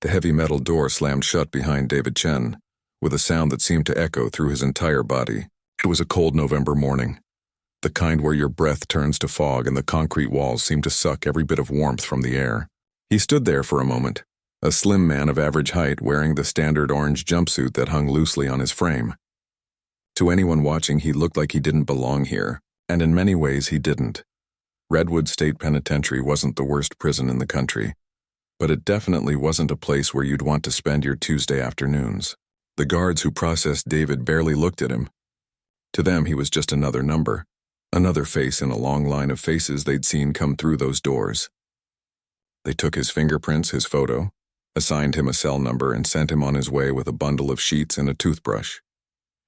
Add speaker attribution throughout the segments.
Speaker 1: The heavy metal door slammed shut behind David Chen, with a sound that seemed to echo through his entire body. It was a cold November morning, the kind where your breath turns to fog and the concrete walls seem to suck every bit of warmth from the air. He stood there for a moment, a slim man of average height wearing the standard orange jumpsuit that hung loosely on his frame. To anyone watching, he looked like he didn't belong here, and in many ways he didn't. Redwood State Penitentiary wasn't the worst prison in the country, but it definitely wasn't a place where you'd want to spend your Tuesday afternoons. The guards who processed David barely looked at him. To them, he was just another number, another face in a long line of faces they'd seen come through those doors. They took his fingerprints, his photo, assigned him a cell number, and sent him on his way with a bundle of sheets and a toothbrush.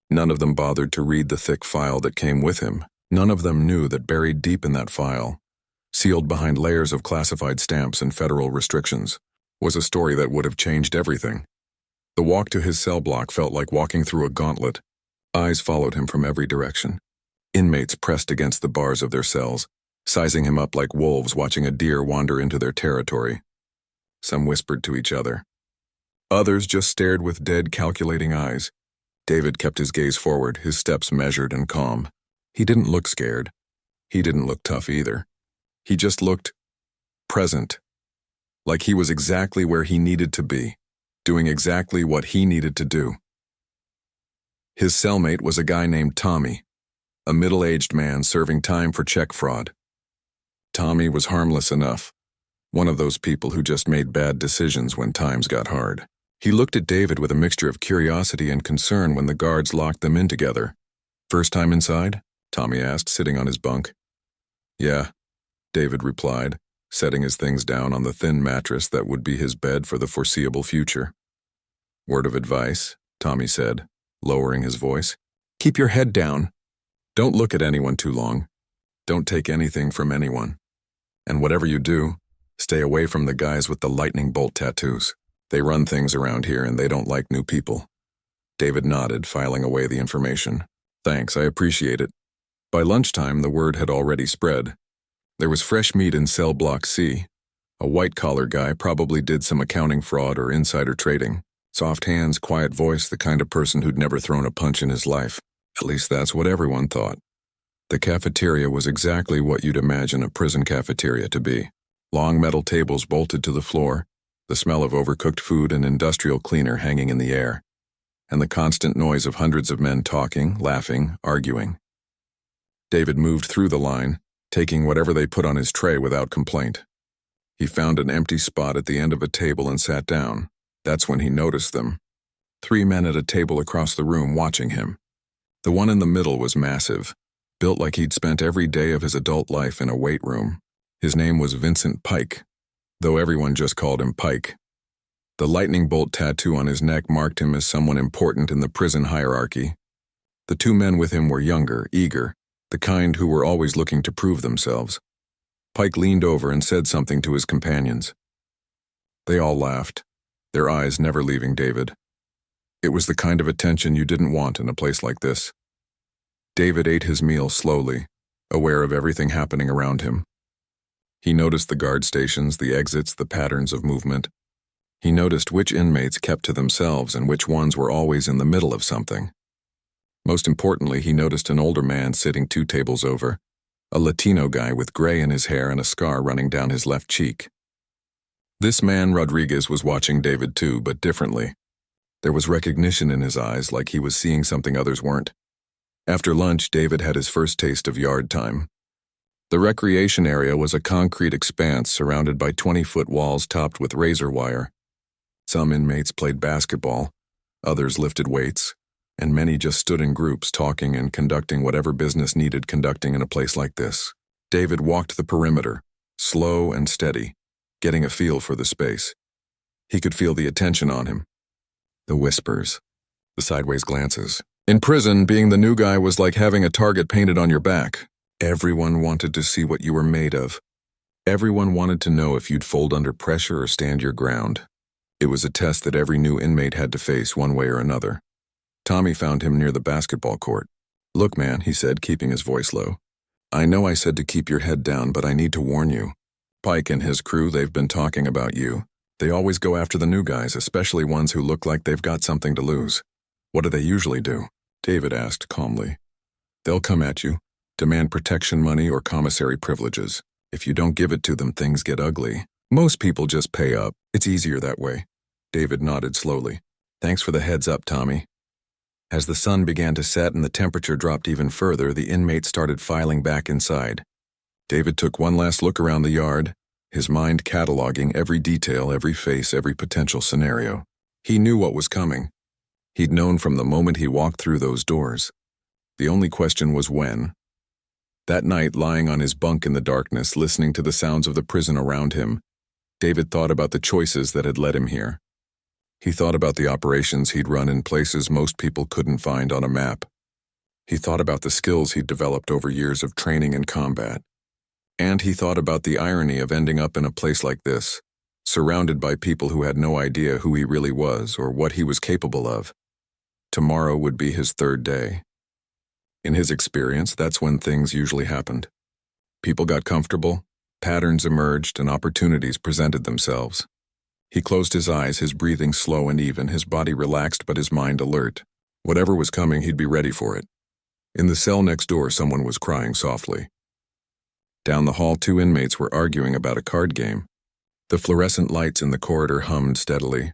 Speaker 1: None of them bothered to read the thick file that came with him. None of them knew that buried deep in that file, sealed behind layers of classified stamps and federal restrictions, was a story that would have changed everything. The walk to his cell block felt like walking through a gauntlet. Eyes followed him from every direction. Inmates pressed against the bars of their cells, sizing him up like wolves watching a deer wander into their territory. Some whispered to each other. Others just stared with dead, calculating eyes. David kept his gaze forward, his steps measured and calm. He didn't look scared. He didn't look tough either. He just looked present, like he was exactly where he needed to be, doing exactly what he needed to do. His cellmate was a guy named Tommy, a middle-aged man serving time for check fraud. Tommy was harmless enough, one of those people who just made bad decisions when times got hard. He looked at David with a mixture of curiosity and concern when the guards locked them in together. "First time inside?" Tommy asked, sitting on his bunk. "Yeah," David replied, setting his things down on the thin mattress that would be his bed for the foreseeable future. "Word of advice," Tommy said, lowering his voice. "Keep your head down. Don't look at anyone too long. Don't take anything from anyone. And whatever you do, stay away from the guys with the lightning bolt tattoos. They run things around here and they don't like new people." David nodded, filing away the information. "Thanks, I appreciate it." By lunchtime, the word had already spread. There was fresh meat in cell block C. A white-collar guy probably did some accounting fraud or insider trading. Soft hands, quiet voice, the kind of person who'd never thrown a punch in his life. At least that's what everyone thought. The cafeteria was exactly what you'd imagine a prison cafeteria to be. Long metal tables bolted to the floor, the smell of overcooked food and industrial cleaner hanging in the air, and the constant noise of hundreds of men talking, laughing, arguing. David moved through the line, taking whatever they put on his tray without complaint. He found an empty spot at the end of a table and sat down. That's when he noticed them. 3 men at a table across the room watching him. The one in the middle was massive, built like he'd spent every day of his adult life in a weight room. His name was Vincent Pike, though everyone just called him Pike. The lightning bolt tattoo on his neck marked him as someone important in the prison hierarchy. The 2 men with him were younger, eager, the kind who were always looking to prove themselves. Pike leaned over and said something to his companions. They all laughed, their eyes never leaving David. It was the kind of attention you didn't want in a place like this. David ate his meal slowly, aware of everything happening around him. He noticed the guard stations, the exits, the patterns of movement. He noticed which inmates kept to themselves and which ones were always in the middle of something. Most importantly, he noticed an older man sitting 2 tables over, a Latino guy with gray in his hair and a scar running down his left cheek. This man, Rodriguez, was watching David too, but differently. There was recognition in his eyes, like he was seeing something others weren't. After lunch, David had his first taste of yard time. The recreation area was a concrete expanse surrounded by 20-foot walls topped with razor wire. Some inmates played basketball, others lifted weights, and many just stood in groups talking and conducting whatever business needed conducting in a place like this. David walked the perimeter, slow and steady, getting a feel for the space. He could feel the attention on him. The whispers, the sideways glances. In prison, being the new guy was like having a target painted on your back. Everyone wanted to see what you were made of. Everyone wanted to know if you'd fold under pressure or stand your ground. It was a test that every new inmate had to face one way or another. Tommy found him near the basketball court. "Look, man," he said, keeping his voice low. "I know I said to keep your head down, but I need to warn you. Pike and his crew, they've been talking about you. They always go after the new guys, especially ones who look like they've got something to lose. What do they usually do? David asked calmly. They'll come at you, demand protection money or commissary privileges. If you don't give it to them, things get ugly. Most people just pay up. It's easier that way. David nodded slowly. Thanks for the heads up, Tommy. As the sun began to set and the temperature dropped even further, the inmates started filing back inside. David took one last look around the yard, his mind cataloging every detail, every face, every potential scenario. He knew what was coming. He'd known from the moment he walked through those doors. The only question was when. That night, lying on his bunk in the darkness, listening to the sounds of the prison around him, David thought about the choices that had led him here. He thought about the operations he'd run in places most people couldn't find on a map. He thought about the skills he'd developed over years of training and combat. And he thought about the irony of ending up in a place like this, surrounded by people who had no idea who he really was or what he was capable of. Tomorrow would be his third day. In his experience, that's when things usually happened. People got comfortable, patterns emerged, and opportunities presented themselves. He closed his eyes, his breathing slow and even, his body relaxed but his mind alert. Whatever was coming, he'd be ready for it. In the cell next door, someone was crying softly. Down the hall, 2 inmates were arguing about a card game. The fluorescent lights in the corridor hummed steadily.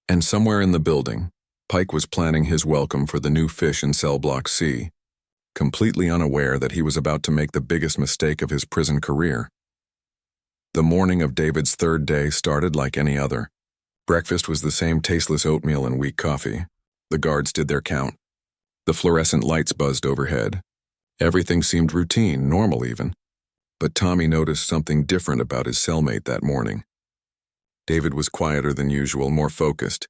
Speaker 1: And somewhere in the building, Pike was planning his welcome for the new fish in cell block C, completely unaware that he was about to make the biggest mistake of his prison career. The morning of David's third day started like any other. Breakfast was the same tasteless oatmeal and weak coffee. The guards did their count. The fluorescent lights buzzed overhead. Everything seemed routine, normal even. But Tommy noticed something different about his cellmate that morning. David was quieter than usual, more focused,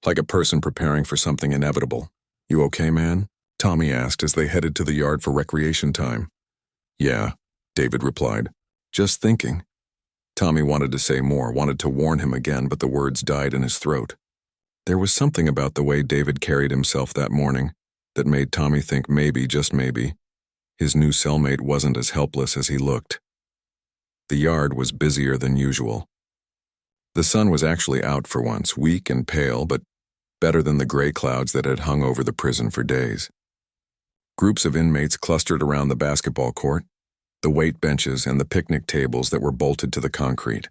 Speaker 1: like a person preparing for something inevitable. You okay, man? Tommy asked as they headed to the yard for recreation time. Yeah, David replied. Just thinking. Tommy wanted to say more, wanted to warn him again, but the words died in his throat. There was something about the way David carried himself that morning that made Tommy think maybe, just maybe, his new cellmate wasn't as helpless as he looked. The yard was busier than usual. The sun was actually out for once, weak and pale, but better than the gray clouds that had hung over the prison for days. Groups of inmates clustered around the basketball court, the weight benches, and the picnic tables that were bolted to the concrete.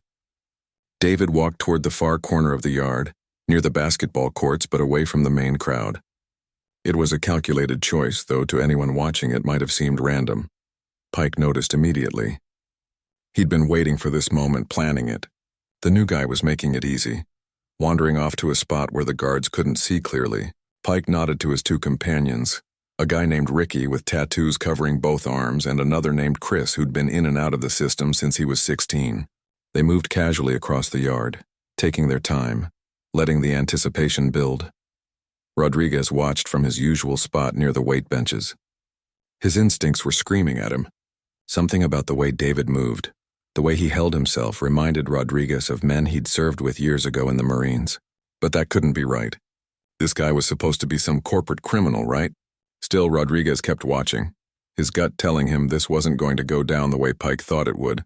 Speaker 1: David walked toward the far corner of the yard, near the basketball courts but away from the main crowd. It was a calculated choice, though to anyone watching it might have seemed random. Pike noticed immediately. He'd been waiting for this moment, planning it. The new guy was making it easy. Wandering off to a spot where the guards couldn't see clearly, Pike nodded to his 2 companions, a guy named Ricky with tattoos covering both arms and another named Chris who'd been in and out of the system since he was 16. They moved casually across the yard, taking their time, letting the anticipation build. Rodriguez watched from his usual spot near the weight benches. His instincts were screaming at him. Something about the way David moved, the way he held himself, reminded Rodriguez of men he'd served with years ago in the Marines. But that couldn't be right. This guy was supposed to be some corporate criminal, right? Still, Rodriguez kept watching, his gut telling him this wasn't going to go down the way Pike thought it would.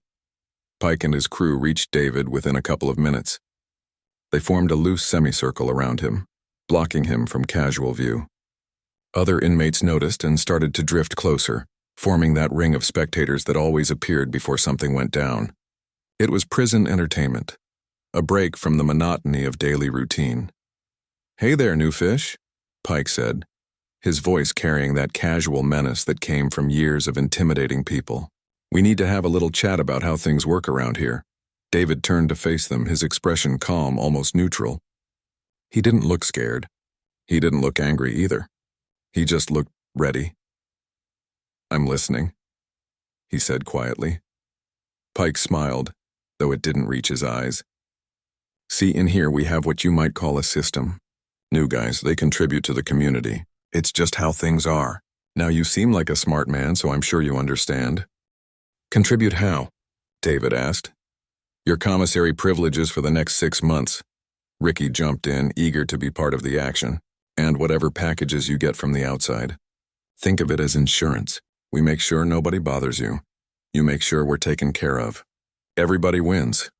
Speaker 1: Pike and his crew reached David within a couple of minutes. They formed a loose semicircle around him, blocking him from casual view. Other inmates noticed and started to drift closer, forming that ring of spectators that always appeared before something went down. It was prison entertainment, a break from the monotony of daily routine. Hey there, new fish, Pike said, his voice carrying that casual menace that came from years of intimidating people. We need to have a little chat about how things work around here. David turned to face them, his expression calm, almost neutral. He didn't look scared. He didn't look angry either. He just looked ready. I'm listening, he said quietly. Pike smiled, though it didn't reach his eyes. See, in here we have what you might call a system. New guys, they contribute to the community. It's just how things are. Now you seem like a smart man, so I'm sure you understand. Contribute how? David asked. Your commissary privileges for the next 6 months. Ricky jumped in, eager to be part of the action, and whatever packages you get from the outside. Think of it as insurance. We make sure nobody bothers you. You make sure we're taken care of. Everybody wins.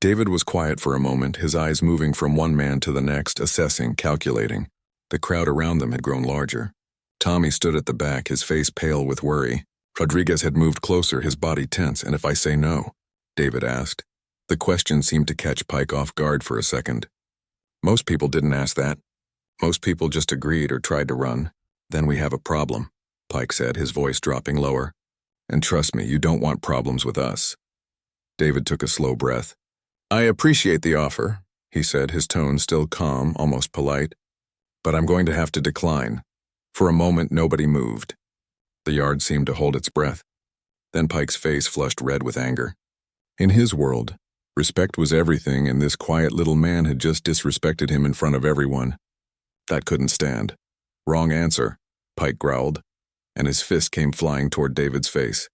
Speaker 1: David was quiet for a moment, his eyes moving from one man to the next, assessing, calculating. The crowd around them had grown larger. Tommy stood at the back, his face pale with worry. Rodriguez had moved closer, his body tense. "And if I say no?" David asked. The question seemed to catch Pike off guard for a second. Most people didn't ask that. Most people just agreed or tried to run. "Then we have a problem," Pike said, his voice dropping lower. "And trust me, you don't want problems with us." David took a slow breath. "I appreciate the offer," he said, his tone still calm, almost polite. "But I'm going to have to decline." For a moment, nobody moved. The yard seemed to hold its breath. Then Pike's face flushed red with anger. In his world, respect was everything, and this quiet little man had just disrespected him in front of everyone. That couldn't stand. "Wrong answer," Pike growled, and his fist came flying toward David's face.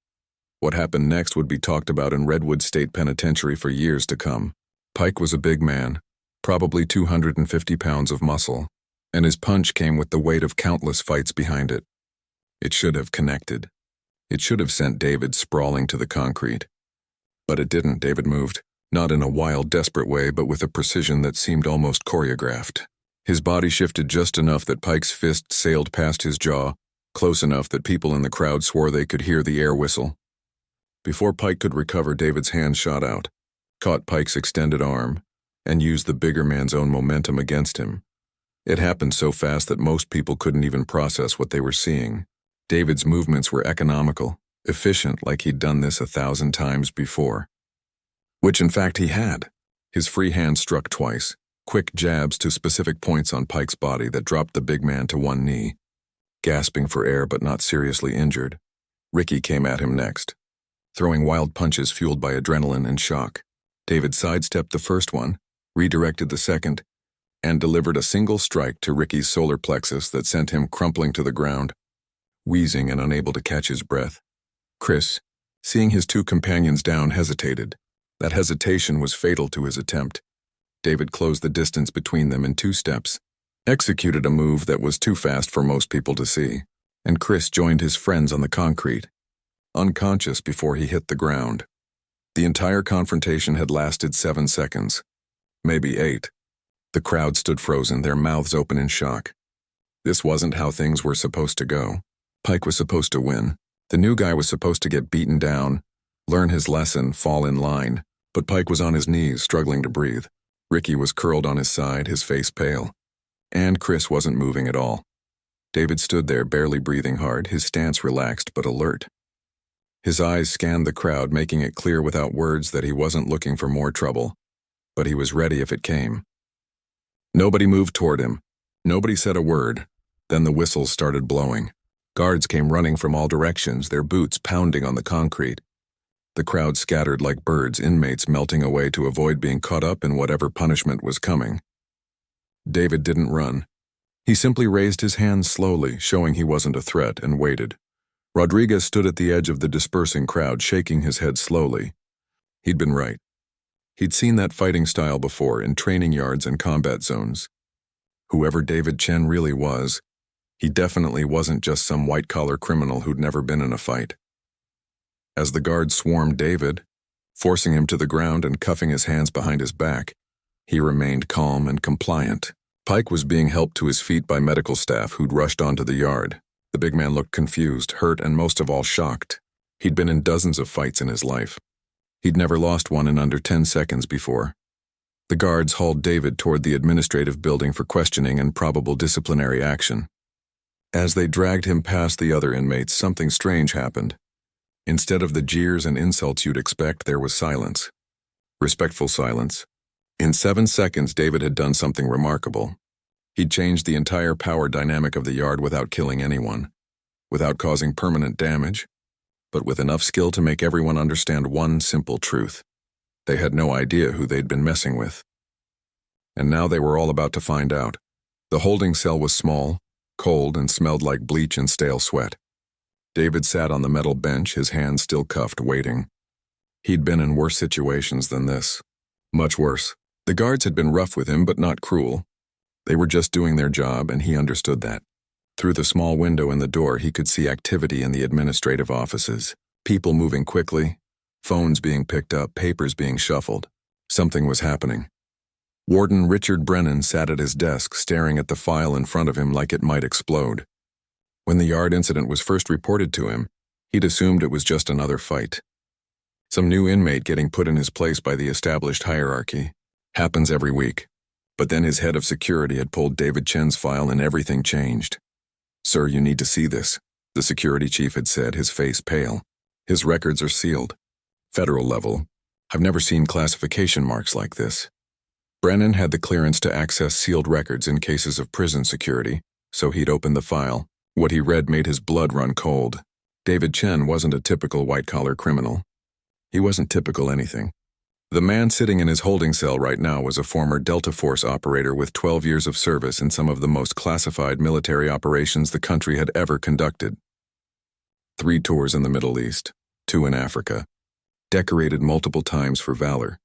Speaker 1: What happened next would be talked about in Redwood State Penitentiary for years to come. Pike was a big man, probably 250 pounds of muscle, and his punch came with the weight of countless fights behind it. It should have connected. It should have sent David sprawling to the concrete. But it didn't. David moved, not in a wild, desperate way, but with a precision that seemed almost choreographed. His body shifted just enough that Pike's fist sailed past his jaw, close enough that people in the crowd swore they could hear the air whistle. Before Pike could recover, David's hand shot out, caught Pike's extended arm, and used the bigger man's own momentum against him. It happened so fast that most people couldn't even process what they were seeing. David's movements were economical, efficient, like he'd done this 1,000 times before. Which in fact he had. His free hand struck twice, quick jabs to specific points on Pike's body that dropped the big man to one knee. Gasping for air but not seriously injured, Ricky came at him next, throwing wild punches fueled by adrenaline and shock. David sidestepped the first one, redirected the second, and delivered a single strike to Ricky's solar plexus that sent him crumpling to the ground, wheezing and unable to catch his breath. Chris, seeing his two companions down, hesitated. That hesitation was fatal to his attempt. David closed the distance between them in 2 steps, executed a move that was too fast for most people to see, and Chris joined his friends on the concrete, unconscious before he hit the ground. The entire confrontation had lasted 7 seconds, maybe 8. The crowd stood frozen, their mouths open in shock. This wasn't how things were supposed to go. Pike was supposed to win. The new guy was supposed to get beaten down, learn his lesson, fall in line. But Pike was on his knees, struggling to breathe. Ricky was curled on his side, his face pale. And Chris wasn't moving at all. David stood there, barely breathing hard, his stance relaxed but alert. His eyes scanned the crowd, making it clear without words that he wasn't looking for more trouble. But he was ready if it came. Nobody moved toward him. Nobody said a word. Then the whistles started blowing. Guards came running from all directions, their boots pounding on the concrete. The crowd scattered like birds, inmates melting away to avoid being caught up in whatever punishment was coming. David didn't run. He simply raised his hands slowly, showing he wasn't a threat, and waited. Rodriguez stood at the edge of the dispersing crowd, shaking his head slowly. He'd been right. He'd seen that fighting style before in training yards and combat zones. Whoever David Chen really was, he definitely wasn't just some white-collar criminal who'd never been in a fight. As the guards swarmed David, forcing him to the ground and cuffing his hands behind his back, he remained calm and compliant. Pike was being helped to his feet by medical staff who'd rushed onto the yard. The big man looked confused, hurt, and most of all shocked. He'd been in dozens of fights in his life. He'd never lost one in under 10 seconds before. The guards hauled David toward the administrative building for questioning and probable disciplinary action. As they dragged him past the other inmates, something strange happened. Instead of the jeers and insults you'd expect, there was silence. Respectful silence. In 7 seconds, David had done something remarkable. He'd changed the entire power dynamic of the yard without killing anyone, without causing permanent damage, but with enough skill to make everyone understand one simple truth. They had no idea who they'd been messing with. And now they were all about to find out. The holding cell was small, cold, and smelled like bleach and stale sweat. David sat on the metal bench, his hands still cuffed, waiting. He'd been in worse situations than this. Much worse. The guards had been rough with him, but not cruel. They were just doing their job, and he understood that. Through the small window in the door, he could see activity in the administrative offices. People moving quickly, phones being picked up, papers being shuffled. Something was happening. Warden Richard Brennan sat at his desk staring at the file in front of him like it might explode. When the yard incident was first reported to him, he'd assumed it was just another fight. Some new inmate getting put in his place by the established hierarchy. Happens every week. But then his head of security had pulled David Chen's file and everything changed. "Sir, you need to see this," the security chief had said, his face pale. "His records are sealed. Federal level. I've never seen classification marks like this." Brennan had the clearance to access sealed records in cases of prison security, so he'd opened the file. What he read made his blood run cold. David Chen wasn't a typical white-collar criminal. He wasn't typical anything. The man sitting in his holding cell right now was a former Delta Force operator with 12 years of service in some of the most classified military operations the country had ever conducted. 3 tours in the Middle East, 2 in Africa. Decorated multiple times for valor.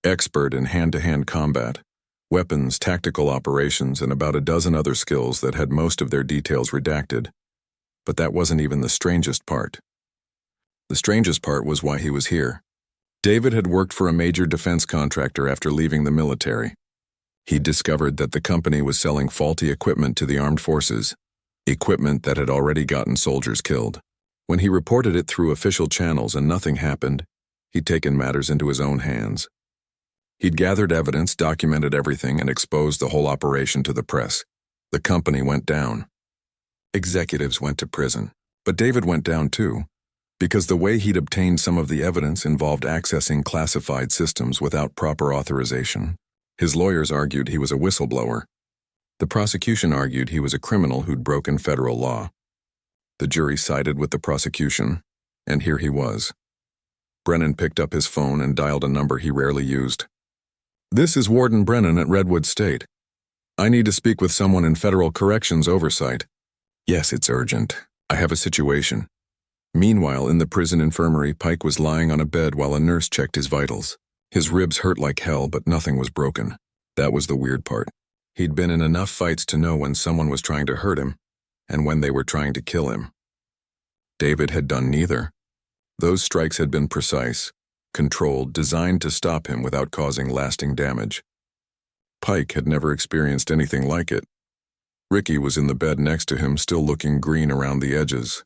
Speaker 1: Expert in hand-to-hand combat, weapons, tactical operations, and about a dozen other skills that had most of their details redacted. But that wasn't even the strangest part. The strangest part was why he was here. David had worked for a major defense contractor after leaving the military. He'd discovered that the company was selling faulty equipment to the armed forces, equipment that had already gotten soldiers killed. When he reported it through official channels and nothing happened, he'd taken matters into his own hands. He'd gathered evidence, documented everything, and exposed the whole operation to the press. The company went down. Executives went to prison. But David went down too, because the way he'd obtained some of the evidence involved accessing classified systems without proper authorization. His lawyers argued he was a whistleblower. The prosecution argued he was a criminal who'd broken federal law. The jury sided with the prosecution, and here he was. Brennan picked up his phone and dialed a number he rarely used. "This is Warden Brennan at Redwood State. I need to speak with someone in Federal Corrections Oversight." "Yes, it's urgent. I have a situation." Meanwhile, in the prison infirmary, Pike was lying on a bed while a nurse checked his vitals. His ribs hurt like hell, but nothing was broken. That was the weird part. He'd been in enough fights to know when someone was trying to hurt him, and when they were trying to kill him. David had done neither. Those strikes had been precise, controlled, designed to stop him without causing lasting damage. Pike had never experienced anything like it. Ricky was in the bed next to him, still looking green around the edges.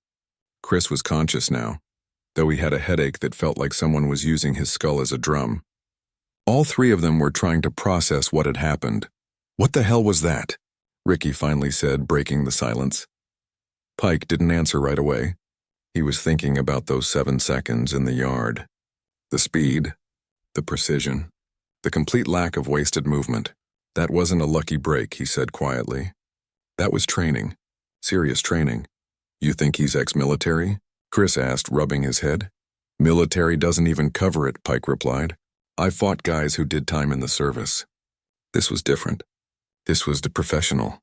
Speaker 1: Chris was conscious now, though he had a headache that felt like someone was using his skull as a drum. All 3 of them were trying to process what had happened. "What the hell was that?" Ricky finally said, breaking the silence. Pike didn't answer right away. He was thinking about those 7 seconds in the yard. The speed, the precision, the complete lack of wasted movement. "That wasn't a lucky break," he said quietly. "That was training. Serious training." "You think he's ex-military?" Chris asked, rubbing his head. "Military doesn't even cover it," Pike replied. "I fought guys who did time in the service." This was different. This was the professional.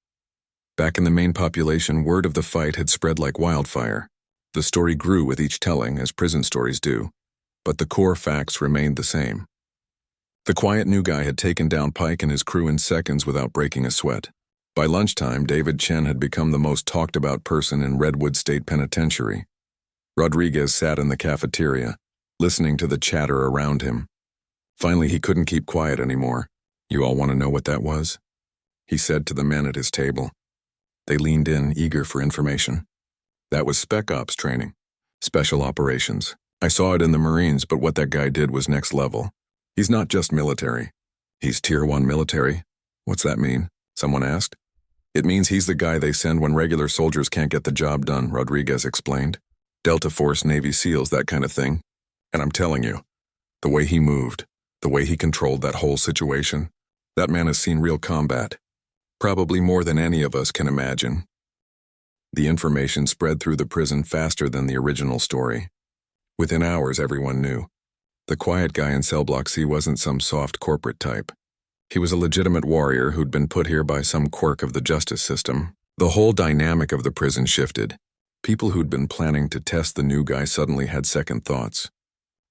Speaker 1: Back in the main population, word of the fight had spread like wildfire. The story grew with each telling, as prison stories do, but the core facts remained the same. The quiet new guy had taken down Pike and his crew in seconds without breaking a sweat. By lunchtime, David Chen had become the most talked-about person in Redwood State Penitentiary. Rodriguez sat in the cafeteria, listening to the chatter around him. Finally, he couldn't keep quiet anymore. "You all want to know what that was?" he said to the men at his table. They leaned in, eager for information. "That was Spec Ops training. Special operations. I saw it in the Marines, but what that guy did was next level. He's not just military. He's Tier 1 military." "What's that mean?" someone asked. "It means he's the guy they send when regular soldiers can't get the job done," Rodriguez explained. "Delta Force, Navy SEALs, that kind of thing. And I'm telling you, the way he moved, the way he controlled that whole situation, that man has seen real combat. Probably more than any of us can imagine." The information spread through the prison faster than the original story. Within hours, everyone knew. The quiet guy in cell block C wasn't some soft corporate type. He was a legitimate warrior who'd been put here by some quirk of the justice system. The whole dynamic of the prison shifted. People who'd been planning to test the new guy suddenly had second thoughts.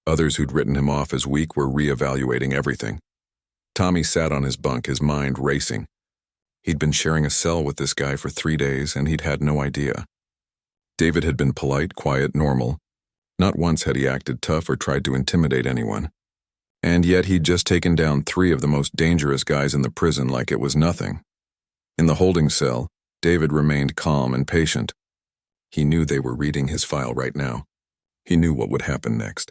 Speaker 1: Others who'd written him off as weak were reevaluating everything. Tommy sat on his bunk, his mind racing. He'd been sharing a cell with this guy for 3 days, and he'd had no idea. David had been polite, quiet, normal. Not once had he acted tough or tried to intimidate anyone. And yet he'd just taken down 3 of the most dangerous guys in the prison like it was nothing. In the holding cell, David remained calm and patient. He knew they were reading his file right now. He knew what would happen next.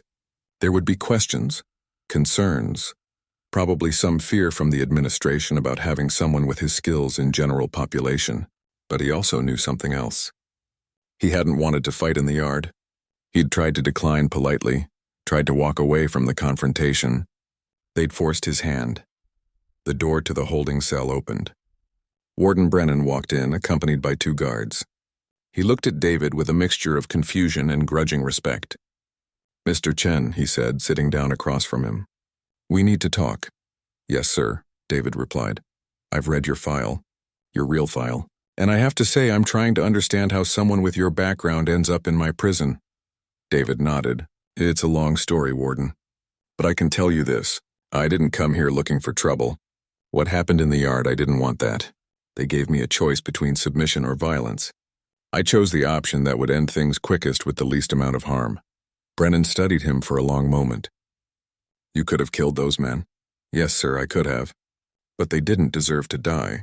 Speaker 1: There would be questions, concerns, probably some fear from the administration about having someone with his skills in general population, but he also knew something else. He hadn't wanted to fight in the yard. He'd tried to decline politely, tried to walk away from the confrontation. They'd forced his hand. The door to the holding cell opened. Warden Brennan walked in, accompanied by 2 guards. He looked at David with a mixture of confusion and grudging respect. "Mr. Chen," he said, sitting down across from him. "We need to talk." "Yes, sir," David replied. "I've read your file, your real file, and I have to say I'm trying to understand how someone with your background ends up in my prison." David nodded. "It's a long story, Warden. But I can tell you this. I didn't come here looking for trouble. What happened in the yard, I didn't want that. They gave me a choice between submission or violence. I chose the option that would end things quickest with the least amount of harm." Brennan studied him for a long moment. "You could have killed those men?" "Yes, sir, I could have. But they didn't deserve to die.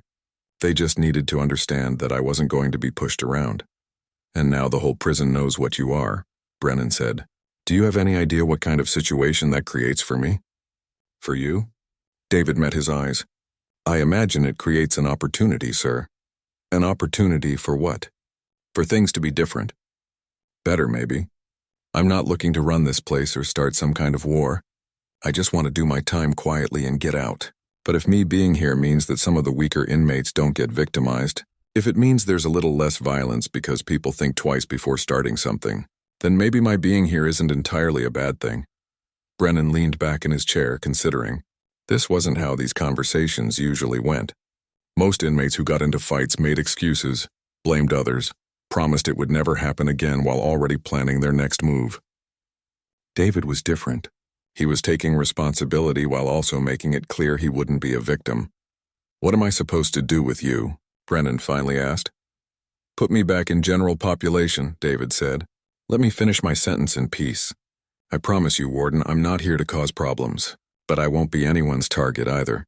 Speaker 1: They just needed to understand that I wasn't going to be pushed around. And now the whole prison knows what you are," Brennan said. "Do you have any idea what kind of situation that creates for me?" "For you?" David met his eyes. "I imagine it creates an opportunity, sir." "An opportunity for what?" "For things to be different. Better, maybe. I'm not looking to run this place or start some kind of war. I just want to do my time quietly and get out. But if me being here means that some of the weaker inmates don't get victimized, if it means there's a little less violence because people think twice before starting something, then maybe my being here isn't entirely a bad thing." Brennan leaned back in his chair, considering. This wasn't how these conversations usually went. Most inmates who got into fights made excuses, blamed others, promised it would never happen again while already planning their next move. David was different. He was taking responsibility while also making it clear he wouldn't be a victim. "What am I supposed to do with you?" Brennan finally asked. "Put me back in general population," David said. "Let me finish my sentence in peace. I promise you, Warden, I'm not here to cause problems, but I won't be anyone's target either."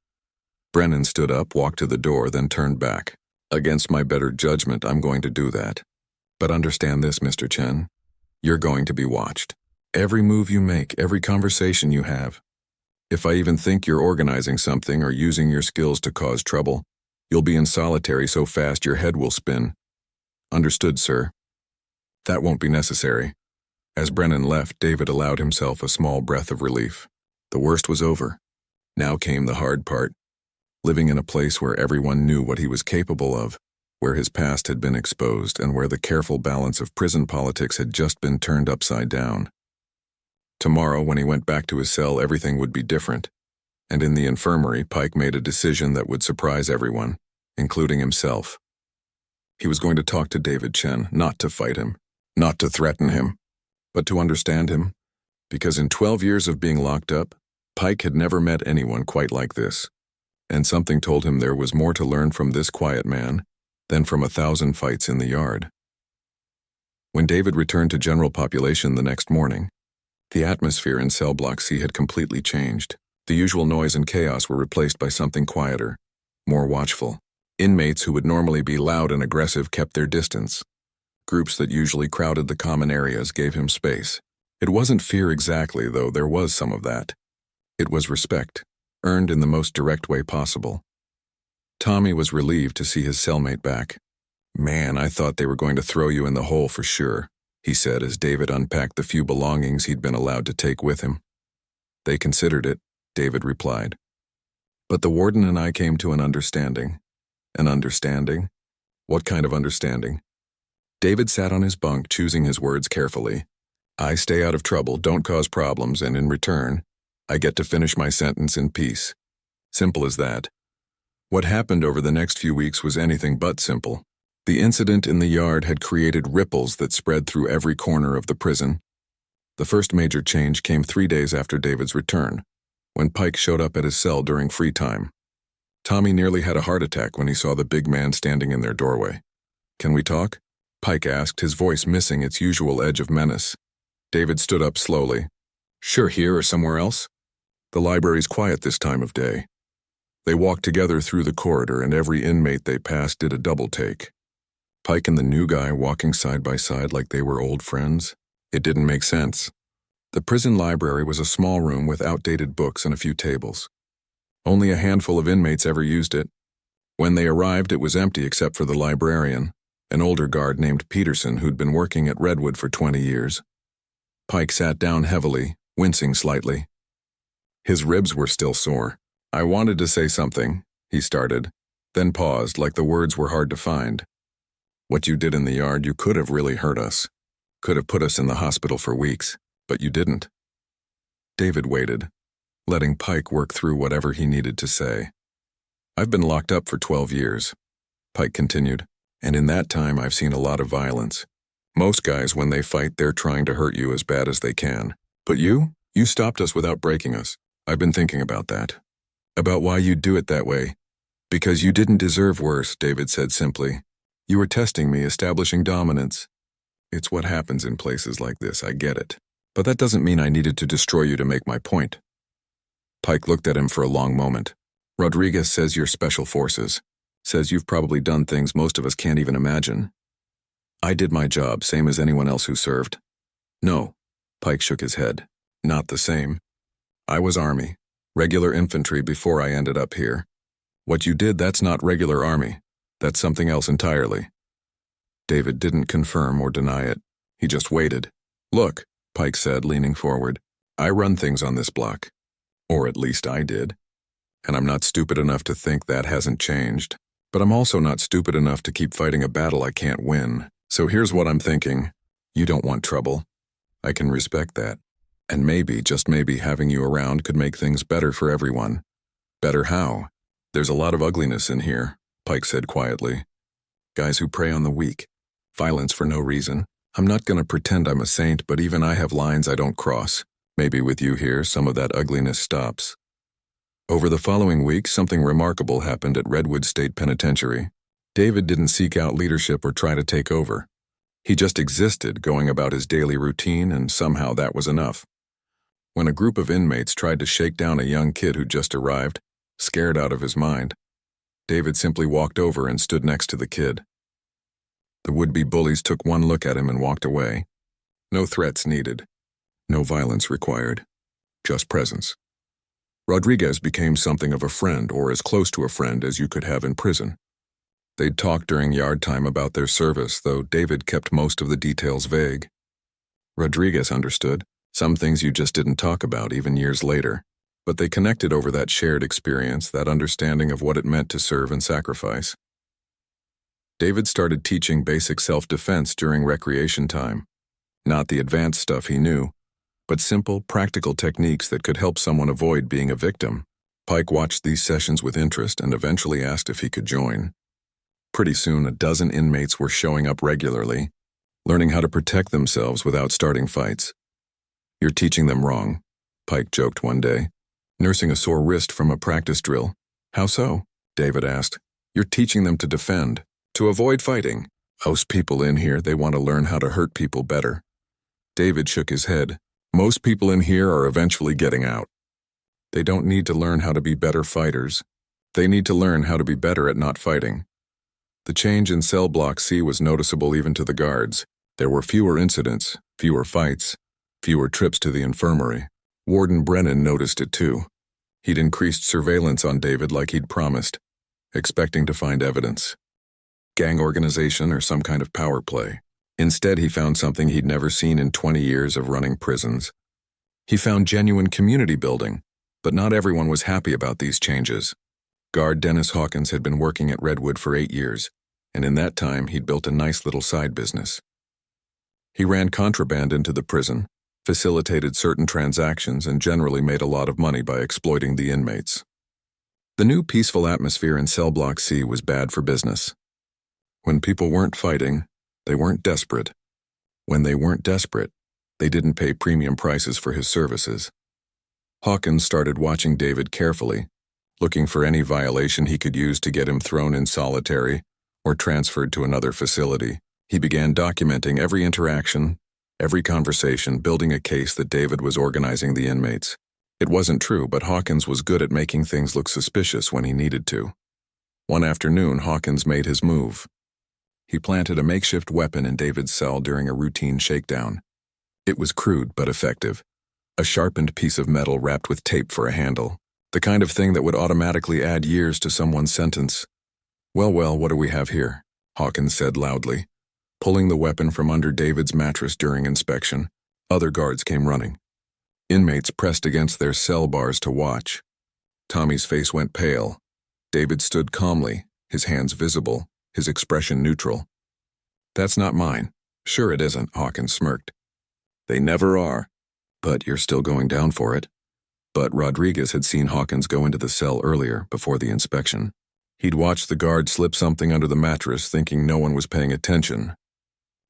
Speaker 1: Brennan stood up, walked to the door, then turned back. "Against my better judgment, I'm going to do that. But understand this, Mr. Chen. You're going to be watched. Every move you make, every conversation you have. If I even think you're organizing something or using your skills to cause trouble, you'll be in solitary so fast your head will spin." "Understood, sir." "That won't be necessary." As Brennan left, David allowed himself a small breath of relief. The worst was over. Now came the hard part. Living in a place where everyone knew what he was capable of, where his past had been exposed, and where the careful balance of prison politics had just been turned upside down. Tomorrow, when he went back to his cell, everything would be different. And in the infirmary, Pike made a decision that would surprise everyone, including himself. He was going to talk to David Chen, not to fight him, not to threaten him, but to understand him, because in 12 years of being locked up, Pike had never met anyone quite like this. And something told him there was more to learn from this quiet man than from 1,000 fights in the yard. When David returned to general population the next morning, the atmosphere in cell block C had completely changed. The usual noise and chaos were replaced by something quieter, more watchful. Inmates who would normally be loud and aggressive kept their distance. Groups that usually crowded the common areas gave him space. It wasn't fear exactly, though there was some of that. It was respect, earned in the most direct way possible. Tommy was relieved to see his cellmate back. "Man, I thought they were going to throw you in the hole for sure," he said as David unpacked the few belongings he'd been allowed to take with him. "They considered it," David replied. "But the warden and I came to an understanding." "An understanding? What kind of understanding?" David sat on his bunk, choosing his words carefully. "I stay out of trouble, don't cause problems, and in return, I get to finish my sentence in peace. Simple as that." What happened over the next few weeks was anything but simple. The incident in the yard had created ripples that spread through every corner of the prison. The first major change came 3 days after David's return, when Pike showed up at his cell during free time. Tommy nearly had a heart attack when he saw the big man standing in their doorway. "Can we talk?" Pike asked, his voice missing its usual edge of menace. David stood up slowly. "Sure, here or somewhere else?" The library's quiet this time of day. They walked together through the corridor, and every inmate they passed did a double take. Pike and the new guy walking side by side like they were old friends. It didn't make sense. The prison library was a small room with outdated books and a few tables. Only a handful of inmates ever used it. When they arrived, it was empty except for the librarian, an older guard named Peterson who'd been working at Redwood for 20 years. Pike sat down heavily, wincing slightly. His ribs were still sore. "I wanted to say something," he started, then paused like the words were hard to find. "What you did in the yard, you could have really hurt us. Could have put us in the hospital for weeks, but you didn't." David waited, letting Pike work through whatever he needed to say. "I've been locked up for 12 years," Pike continued, "and in that time I've seen a lot of violence. Most guys, when they fight, they're trying to hurt you as bad as they can. But you stopped us without breaking us. I've been thinking about that. About why you'd do it that way. Because you didn't deserve worse," David said simply. "You were testing me, establishing dominance. It's what happens in places like this, I get it. But that doesn't mean I needed to destroy you to make my point." Pike looked at him for a long moment. "Rodriguez says you're special forces. Says you've probably done things most of us can't even imagine." "I did my job, same as anyone else who served." "No," Pike shook his head. "Not the same. I was Army, regular infantry before I ended up here. What you did, that's not regular Army. That's something else entirely." David didn't confirm or deny it. He just waited. "Look," Pike said, leaning forward, "I run things on this block. Or at least I did. And I'm not stupid enough to think that hasn't changed. But I'm also not stupid enough to keep fighting a battle I can't win. So here's what I'm thinking. You don't want trouble. I can respect that. And maybe, just maybe, having you around could make things better for everyone." "Better how?" "There's a lot of ugliness in here," Pike said quietly. "Guys who prey on the weak. Violence for no reason. I'm not gonna pretend I'm a saint, but even I have lines I don't cross. Maybe with you here, some of that ugliness stops." Over the following week, something remarkable happened at Redwood State Penitentiary. David didn't seek out leadership or try to take over. He just existed, going about his daily routine, and somehow that was enough. When a group of inmates tried to shake down a young kid who'd just arrived, scared out of his mind, David simply walked over and stood next to the kid. The would-be bullies took one look at him and walked away. No threats needed. No violence required. Just presence. Rodriguez became something of a friend, or as close to a friend as you could have in prison. They'd talk during yard time about their service, though David kept most of the details vague. Rodriguez understood. Some things you just didn't talk about, even years later. But they connected over that shared experience, that understanding of what it meant to serve and sacrifice. David started teaching basic self-defense during recreation time. Not the advanced stuff he knew, but simple, practical techniques that could help someone avoid being a victim. Pike watched these sessions with interest and eventually asked if he could join. Pretty soon, a dozen inmates were showing up regularly, learning how to protect themselves without starting fights. "You're teaching them wrong," Pike joked one day, nursing a sore wrist from a practice drill. "How so?" David asked. "You're teaching them to defend, to avoid fighting. Most people in here, they want to learn how to hurt people better." David shook his head. "Most people in here are eventually getting out. They don't need to learn how to be better fighters. They need to learn how to be better at not fighting." The change in cell block C was noticeable even to the guards. There were fewer incidents, fewer fights, fewer trips to the infirmary. Warden Brennan noticed it too. He'd increased surveillance on David like he'd promised, expecting to find evidence. Gang organization or some kind of power play. Instead, he found something he'd never seen in 20 years of running prisons. He found genuine community building, but not everyone was happy about these changes. Guard Dennis Hawkins had been working at Redwood for 8 years, and in that time he'd built a nice little side business. He ran contraband into the prison, facilitated certain transactions, and generally made a lot of money by exploiting the inmates. The new peaceful atmosphere in Cell Block C was bad for business. When people weren't fighting, they weren't desperate. When they weren't desperate, they didn't pay premium prices for his services. Hawkins started watching David carefully, looking for any violation he could use to get him thrown in solitary or transferred to another facility. He began documenting every interaction, every conversation, building a case that David was organizing the inmates. It wasn't true, but Hawkins was good at making things look suspicious when he needed to. One afternoon, Hawkins made his move. He planted a makeshift weapon in David's cell during a routine shakedown. It was crude but effective. A sharpened piece of metal wrapped with tape for a handle. The kind of thing that would automatically add years to someone's sentence. Well, what do we have here? Hawkins said loudly, pulling the weapon from under David's mattress during inspection. Other guards came running. Inmates pressed against their cell bars to watch. Tommy's face went pale. David stood calmly, his hands visible, his expression neutral. That's not mine. Sure it isn't, Hawkins smirked. They never are. But you're still going down for it. But Rodriguez had seen Hawkins go into the cell earlier, before the inspection. He'd watched the guard slip something under the mattress, thinking no one was paying attention.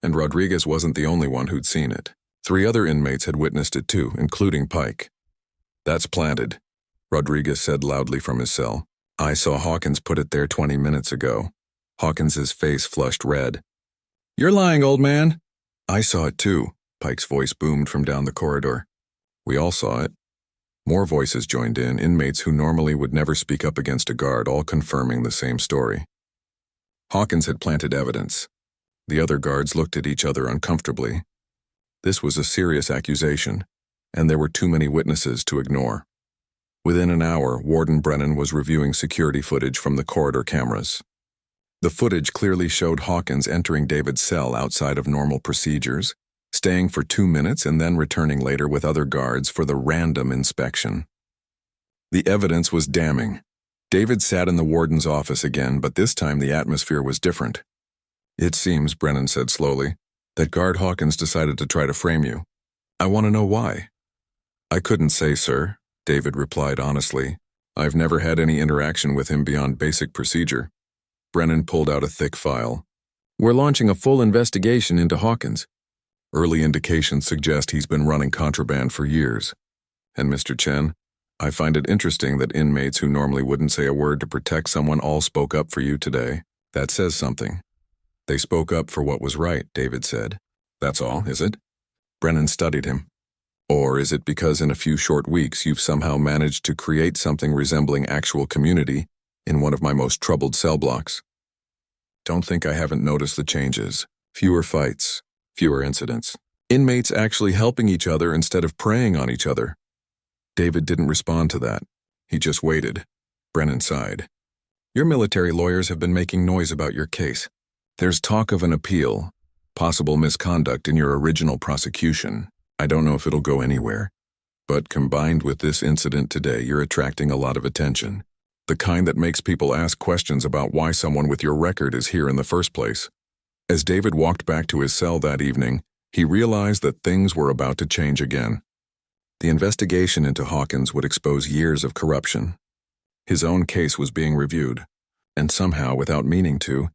Speaker 1: And Rodriguez wasn't the only one who'd seen it. 3 other inmates had witnessed it too, including Pike. That's planted, Rodriguez said loudly from his cell. I saw Hawkins put it there 20 minutes ago. Hawkins's face flushed red. You're lying, old man. I saw it too, Pike's voice boomed from down the corridor. We all saw it. More voices joined in, inmates who normally would never speak up against a guard, all confirming the same story. Hawkins had planted evidence. The other guards looked at each other uncomfortably. This was a serious accusation, and there were too many witnesses to ignore. Within an hour, Warden Brennan was reviewing security footage from the corridor cameras. The footage clearly showed Hawkins entering David's cell outside of normal procedures, staying for 2 minutes and then returning later with other guards for the random inspection. The evidence was damning. David sat in the warden's office again, but this time the atmosphere was different. It seems, Brennan said slowly, that guard Hawkins decided to try to frame you. I want to know why. I couldn't say, sir, David replied honestly. I've never had any interaction with him beyond basic procedure. Brennan pulled out a thick file. We're launching a full investigation into Hawkins. Early indications suggest he's been running contraband for years. And Mr. Chen, I find it interesting that inmates who normally wouldn't say a word to protect someone all spoke up for you today. That says something. They spoke up for what was right, David said. That's all, is it? Brennan studied him. Or is it because in a few short weeks you've somehow managed to create something resembling actual community in one of my most troubled cell blocks? Don't think I haven't noticed the changes. Fewer fights. Fewer incidents. Inmates actually helping each other instead of preying on each other. David didn't respond to that. He just waited. Brennan sighed. Your military lawyers have been making noise about your case. There's talk of an appeal, possible misconduct in your original prosecution. I don't know if it'll go anywhere. But combined with this incident today, you're attracting a lot of attention. The kind that makes people ask questions about why someone with your record is here in the first place. As David walked back to his cell that evening, he realized that things were about to change again. The investigation into Hawkins would expose years of corruption. His own case was being reviewed, and somehow, without meaning to,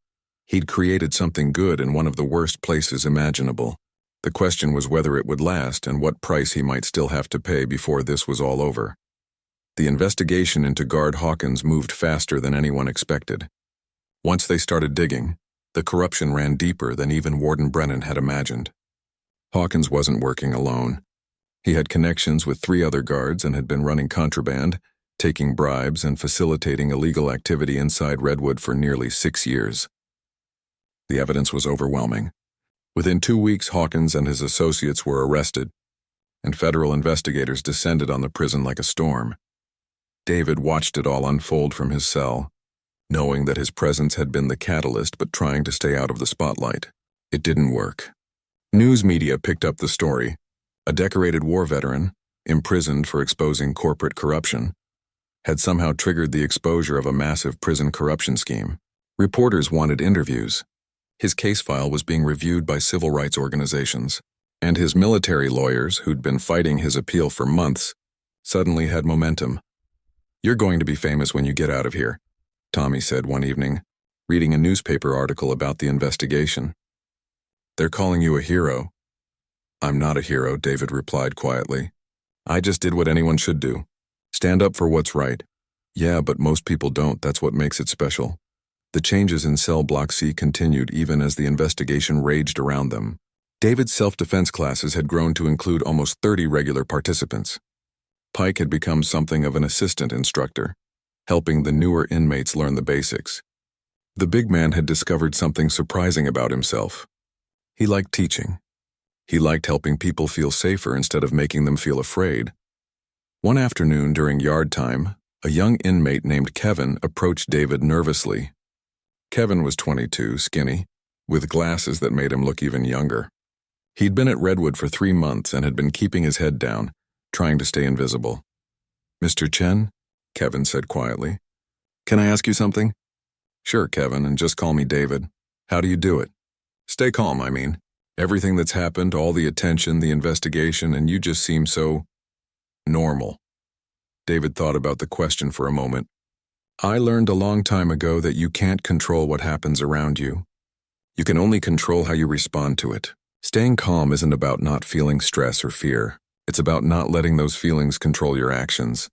Speaker 1: he'd created something good in one of the worst places imaginable. The question was whether it would last and what price he might still have to pay before this was all over. The investigation into Guard Hawkins moved faster than anyone expected. Once they started digging, the corruption ran deeper than even Warden Brennan had imagined. Hawkins wasn't working alone. He had connections with 3 other guards and had been running contraband, taking bribes, and facilitating illegal activity inside Redwood for nearly 6 years. The evidence was overwhelming. Within 2 weeks, Hawkins and his associates were arrested, and federal investigators descended on the prison like a storm. David watched it all unfold from his cell, knowing that his presence had been the catalyst but trying to stay out of the spotlight. It didn't work. News media picked up the story. A decorated war veteran, imprisoned for exposing corporate corruption, had somehow triggered the exposure of a massive prison corruption scheme. Reporters wanted interviews. His case file was being reviewed by civil rights organizations, and his military lawyers, who'd been fighting his appeal for months, suddenly had momentum. You're going to be famous when you get out of here, Tommy said one evening, reading a newspaper article about the investigation. They're calling you a hero. I'm not a hero, David replied quietly. I just did what anyone should do. Stand up for what's right. Yeah, but most people don't. That's what makes it special. The changes in Cell Block C continued even as the investigation raged around them. David's self-defense classes had grown to include almost 30 regular participants. Pike had become something of an assistant instructor, helping the newer inmates learn the basics. The big man had discovered something surprising about himself. He liked teaching. He liked helping people feel safer instead of making them feel afraid. One afternoon during yard time, a young inmate named Kevin approached David nervously. Kevin was 22, skinny, with glasses that made him look even younger. He'd been at Redwood for 3 months and had been keeping his head down, trying to stay invisible. "Mr. Chen?" Kevin said quietly. "Can I ask you something?" "Sure, Kevin, and just call me David. How do you do it?" "Stay calm, I mean. Everything that's happened, all the attention, the investigation, and you just seem so normal." David thought about the question for a moment. "I learned a long time ago that you can't control what happens around you. You can only control how you respond to it. Staying calm isn't about not feeling stress or fear. It's about not letting those feelings control your actions."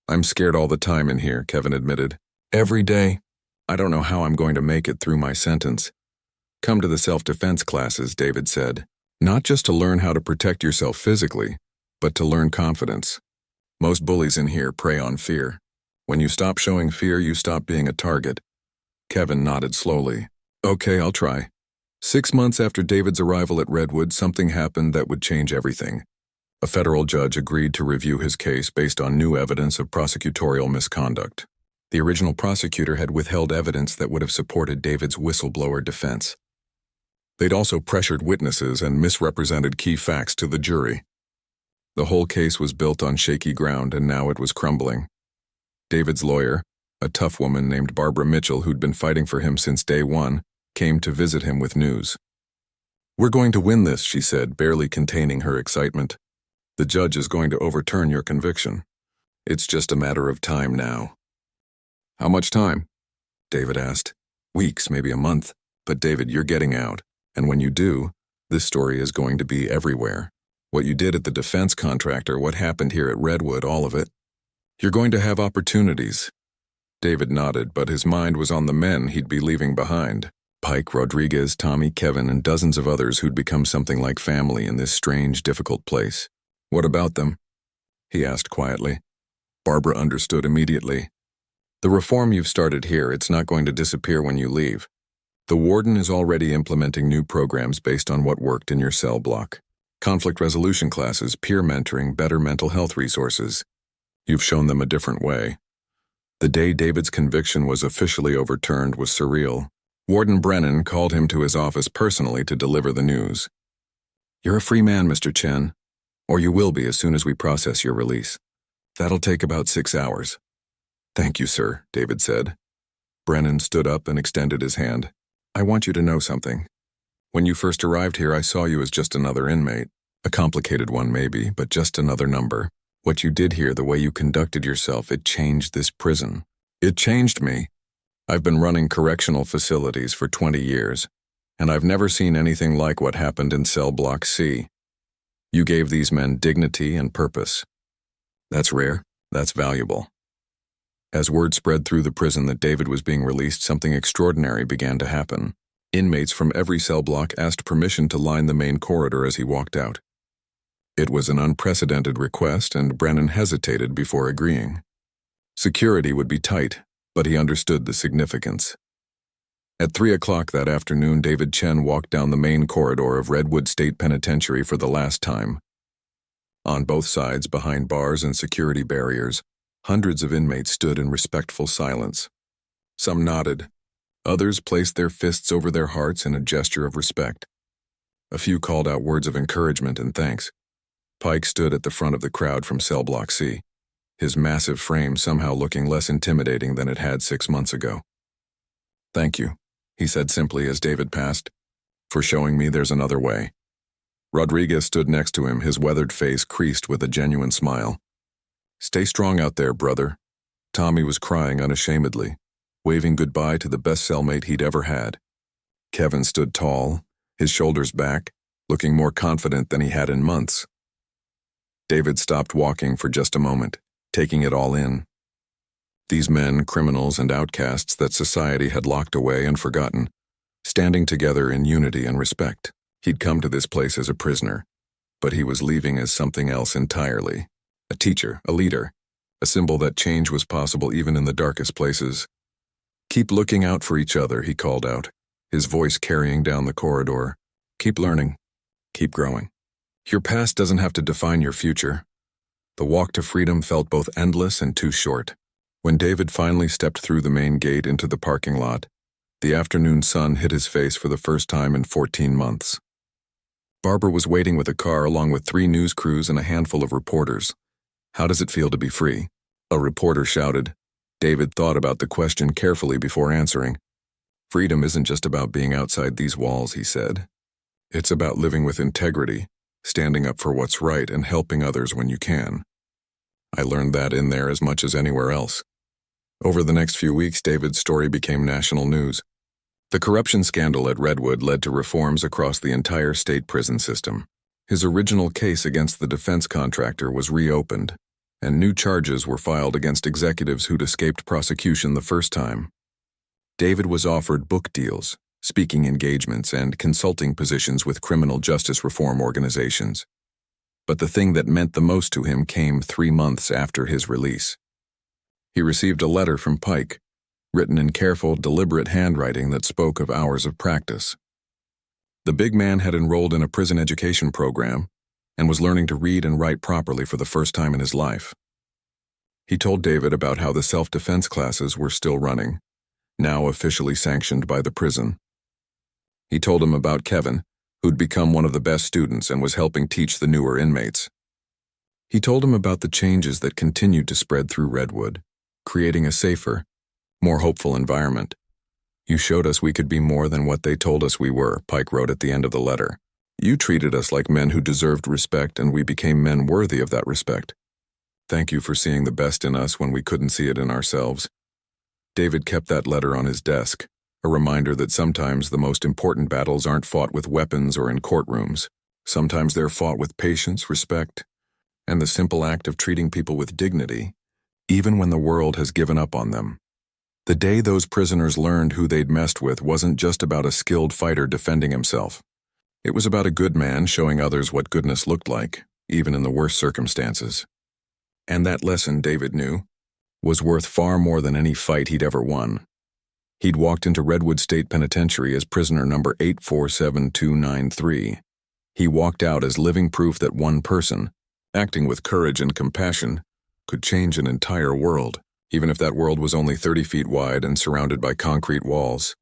Speaker 1: "I'm scared all the time in here," Kevin admitted. "Every day. I don't know how I'm going to make it through my sentence." "Come to the self-defense classes," David said. "Not just to learn how to protect yourself physically, but to learn confidence. Most bullies in here prey on fear. When you stop showing fear, you stop being a target." Kevin nodded slowly. "Okay, I'll try." 6 months after David's arrival at Redwood, something happened that would change everything. A federal judge agreed to review his case based on new evidence of prosecutorial misconduct. The original prosecutor had withheld evidence that would have supported David's whistleblower defense. They'd also pressured witnesses and misrepresented key facts to the jury. The whole case was built on shaky ground, and now it was crumbling. David's lawyer, a tough woman named Barbara Mitchell who'd been fighting for him since day one, came to visit him with news. "We're going to win this," she said, barely containing her excitement. "The judge is going to overturn your conviction. It's just a matter of time now." "How much time?" David asked. "Weeks, maybe a month. But David, you're getting out. And when you do, this story is going to be everywhere. What you did at the defense contractor, what happened here at Redwood, all of it. You're going to have opportunities." David nodded, but his mind was on the men he'd be leaving behind. Pike, Rodriguez, Tommy, Kevin, and dozens of others who'd become something like family in this strange, difficult place. "What about them?" he asked quietly. Barbara understood immediately. "The reform you've started here, it's not going to disappear when you leave. The warden is already implementing new programs based on what worked in your cell block. Conflict resolution classes, peer mentoring, better mental health resources. You've shown them a different way." The day David's conviction was officially overturned was surreal. Warden Brennan called him to his office personally to deliver the news. "You're a free man, Mr. Chen. Or you will be as soon as we process your release. That'll take about 6 hours." "Thank you, sir," David said. Brennan stood up and extended his hand. "I want you to know something. When you first arrived here, I saw you as just another inmate. A complicated one, maybe, but just another number. What you did here, the way you conducted yourself, it changed this prison. It changed me. I've been running correctional facilities for 20 years, and I've never seen anything like what happened in Cell Block C. You gave these men dignity and purpose. That's rare. That's valuable." As word spread through the prison that David was being released, something extraordinary began to happen. Inmates from every cell block asked permission to line the main corridor as he walked out. It was an unprecedented request, and Brennan hesitated before agreeing. Security would be tight, but he understood the significance. At 3 o'clock that afternoon, David Chen walked down the main corridor of Redwood State Penitentiary for the last time. On both sides, behind bars and security barriers, hundreds of inmates stood in respectful silence. Some nodded. Others placed their fists over their hearts in a gesture of respect. A few called out words of encouragement and thanks. Pike stood at the front of the crowd from Cell Block C, his massive frame somehow looking less intimidating than it had 6 months ago. "Thank you," he said simply as David passed, "for showing me there's another way." Rodriguez stood next to him, his weathered face creased with a genuine smile. "Stay strong out there, brother." Tommy was crying unashamedly, waving goodbye to the best cellmate he'd ever had. Kevin stood tall, his shoulders back, looking more confident than he had in months. David stopped walking for just a moment, taking it all in. These men, criminals and outcasts that society had locked away and forgotten, standing together in unity and respect. He'd come to this place as a prisoner, but he was leaving as something else entirely. A teacher, a leader, a symbol that change was possible even in the darkest places. "Keep looking out for each other," he called out, his voice carrying down the corridor. "Keep learning. Keep growing. Your past doesn't have to define your future." The walk to freedom felt both endless and too short. When David finally stepped through the main gate into the parking lot, the afternoon sun hit his face for the first time in 14 months. Barbara was waiting with a car along with 3 news crews and a handful of reporters. "How does it feel to be free?" a reporter shouted. David thought about the question carefully before answering. "Freedom isn't just about being outside these walls," he said. "It's about living with integrity, standing up for what's right and helping others when you can." I learned that in there as much as anywhere else. Over the next few weeks, David's story became national news. The corruption scandal at Redwood led to reforms across the entire state prison system. His original case against the defense contractor was reopened, and new charges were filed against executives who'd escaped prosecution the first time. David was offered book deals, speaking engagements, and consulting positions with criminal justice reform organizations. But the thing that meant the most to him came 3 months after his release. He received a letter from Pike, written in careful, deliberate handwriting that spoke of hours of practice. The big man had enrolled in a prison education program and was learning to read and write properly for the first time in his life. He told David about how the self-defense classes were still running, now officially sanctioned by the prison. He told him about Kevin, who'd become one of the best students and was helping teach the newer inmates. He told him about the changes that continued to spread through Redwood, creating a safer, more hopeful environment. "You showed us we could be more than what they told us we were," Pike wrote at the end of the letter. "You treated us like men who deserved respect, and we became men worthy of that respect. Thank you for seeing the best in us when we couldn't see it in ourselves." David kept that letter on his desk, a reminder that sometimes the most important battles aren't fought with weapons or in courtrooms. Sometimes they're fought with patience, respect, and the simple act of treating people with dignity, even when the world has given up on them. The day those prisoners learned who they'd messed with wasn't just about a skilled fighter defending himself. It was about a good man showing others what goodness looked like, even in the worst circumstances. And that lesson, David knew, was worth far more than any fight he'd ever won. He'd walked into Redwood State Penitentiary as prisoner number 847293. He walked out as living proof that one person, acting with courage and compassion, could change an entire world, even if that world was only 30 feet wide and surrounded by concrete walls.